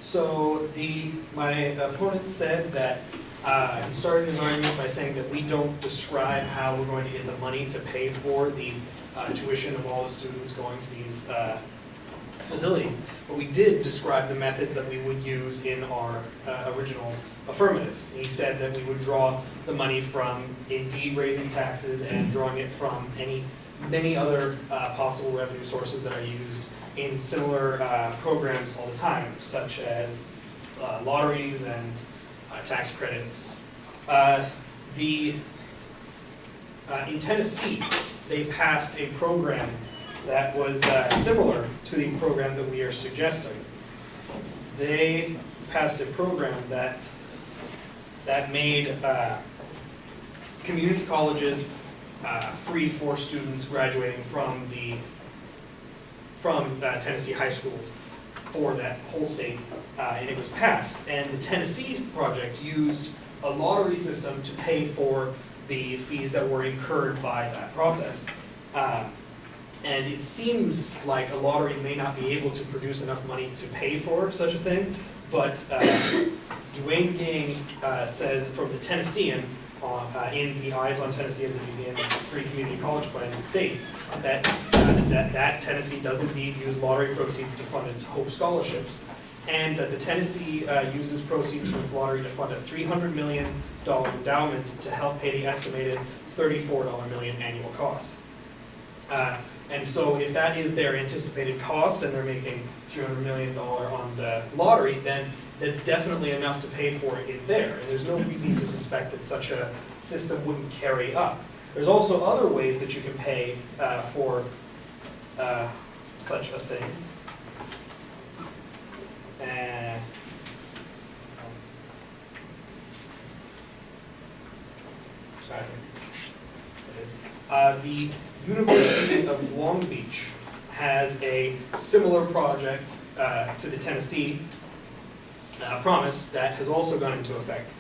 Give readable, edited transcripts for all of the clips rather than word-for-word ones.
So my opponent said that he started his argument by saying that we don't describe how we're going to get the money to pay for the tuition of all the students going to these facilities. But we did describe the methods that we would use in our original affirmative. He said that we would draw the money from indeed raising taxes and drawing it from many other possible revenue sources that are used in similar programs all the time, such as lotteries and tax credits. In Tennessee, they passed a program that was similar to the program that we are suggesting. They passed a program that made community colleges free for students graduating from Tennessee high schools for that whole state, and it was passed. And the Tennessee project used a lottery system to pay for the fees that were incurred by that process. And it seems like a lottery may not be able to produce enough money to pay for such a thing, but Dwayne Gang says from the Tennessean, in the Eyes on Tennessee as it Begins Free Community College Plan, states that Tennessee does indeed use lottery proceeds to fund its Hope scholarships, and that the Tennessee uses proceeds from its lottery to fund a $300 million endowment to help pay the estimated $34 million annual costs. And so if that is their anticipated cost and they're making $300 million on the lottery, then it's definitely enough to pay for it in there. And there's no reason to suspect that such a system wouldn't carry up. There's also other ways that you can pay for such a thing. Sorry. It is. The University of Long Beach has a similar project to the Tennessee promise that has also gone into effect.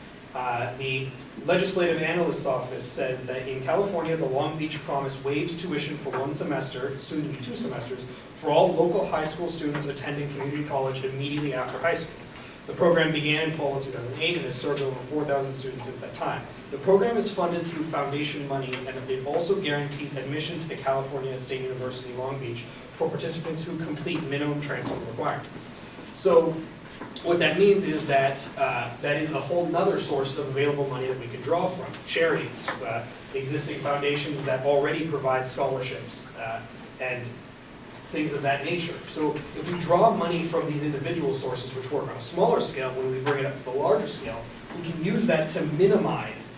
The Legislative Analyst's Office says that in California, the Long Beach promise waives tuition for one semester, soon to be 2 semesters, for all local high school students attending community college immediately after high school. The program began in fall of 2008 and has served over 4,000 students since that time. The program is funded through foundation monies, and it also guarantees admission to the California State University Long Beach for participants who complete minimum transfer requirements. So what that means is that that is a whole nother source of available money that we can draw from. Charities, existing foundations that already provide scholarships, and things of that nature. So if we draw money from these individual sources, which work on a smaller scale, when we bring it up to the larger scale, we can use that to minimize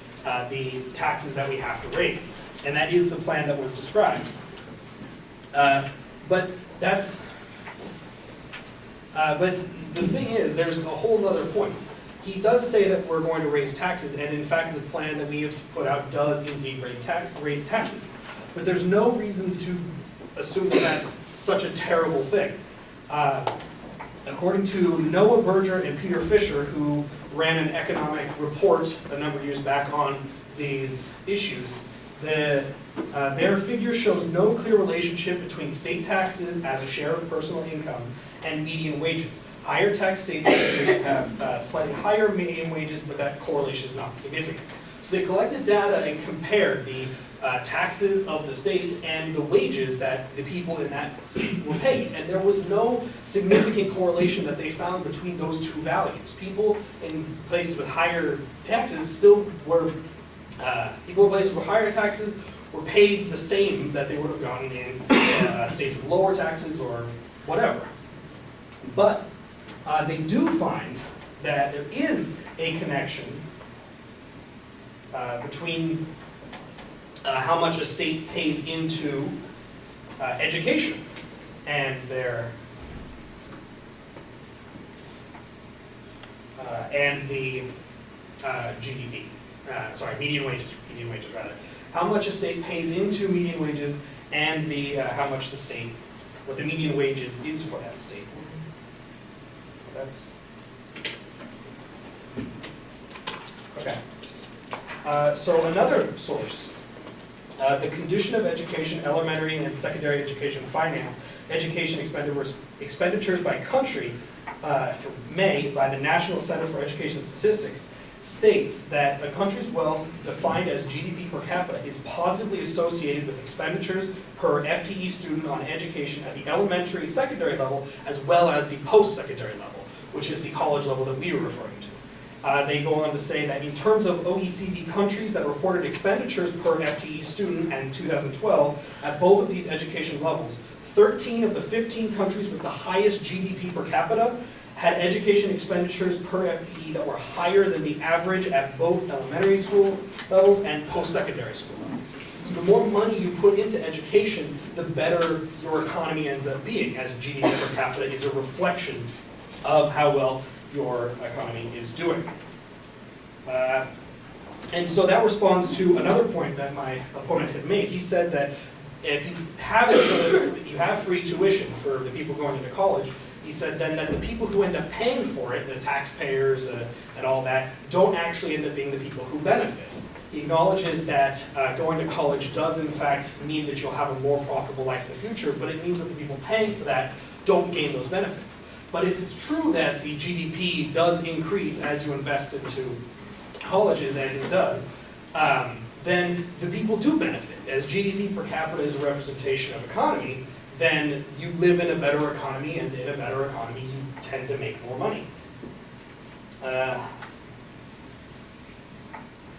the taxes that we have to raise. And that is the plan that was described. But the thing is, there's a whole other point. He does say that we're going to raise taxes, and in fact the plan that we have put out does indeed raise taxes. But there's no reason to assume that that's such a terrible thing. According to Noah Berger and Peter Fisher, who ran an economic report a number of years back on these issues, their figure shows no clear relationship between state taxes as a share of personal income and median wages. Higher tax states have slightly higher median wages, but that correlation is not significant. So they collected data and compared the taxes of the states and the wages that the people in that state were paid. And there was no significant correlation that they found between those two values. People in places with higher taxes still were, people in places with higher taxes were paid the same that they would have gotten in states with lower taxes or whatever. But they do find that there is a connection between how much a state pays into education and their and the GDP. Median wages rather. How much a state pays into median wages and the how much the state, what the median wages is for that state. That's okay. So another source. The condition of education, elementary and secondary education finance, education expenditures by country, for May by the National Center for Education Statistics states that a country's wealth, defined as GDP per capita, is positively associated with expenditures per FTE student on education at the elementary, secondary level, as well as the post-secondary level, which is the college level that we were referring to. They go on to say that in terms of OECD countries that reported expenditures per FTE student in 2012 at both of these education levels, 13 of the 15 countries with the highest GDP per capita had education expenditures per FTE that were higher than the average at both elementary school levels and post-secondary school levels. So the more money you put into education, the better your economy ends up being, as GDP per capita is a reflection of how well your economy is doing. And so that responds to another point that my opponent had made. He said that if you have it so that you have free tuition for the people going into college, he said then that the people who end up paying for it, the taxpayers and all that, don't actually end up being the people who benefit. He acknowledges that going to college does in fact mean that you'll have a more profitable life in the future, but it means that the people paying for that don't gain those benefits. But if it's true that the GDP does increase as you invest into colleges, and it does, then the people do benefit. As GDP per capita is a representation of economy, then you live in a better economy, and in a better economy you tend to make more money.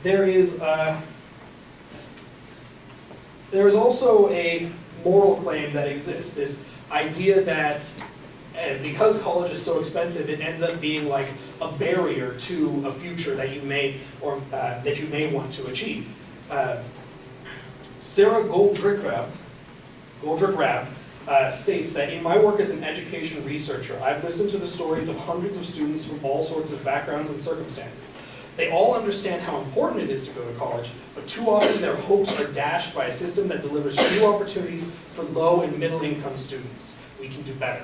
There is also a moral claim that exists, this idea that because college is so expensive, it ends up being like a barrier to a future that you may want to achieve. Sarah Goldrick-Rab states that in my work as an education researcher, I've listened to the stories of hundreds of students from all sorts of backgrounds and circumstances. They all understand how important it is to go to college, but too often their hopes are dashed by a system that delivers few opportunities for low and middle income students. We can do better.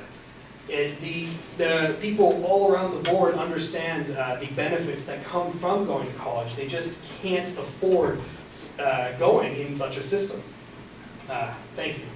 The people all around the board understand the benefits that come from going to college. They just can't afford going in such a system. Thank you.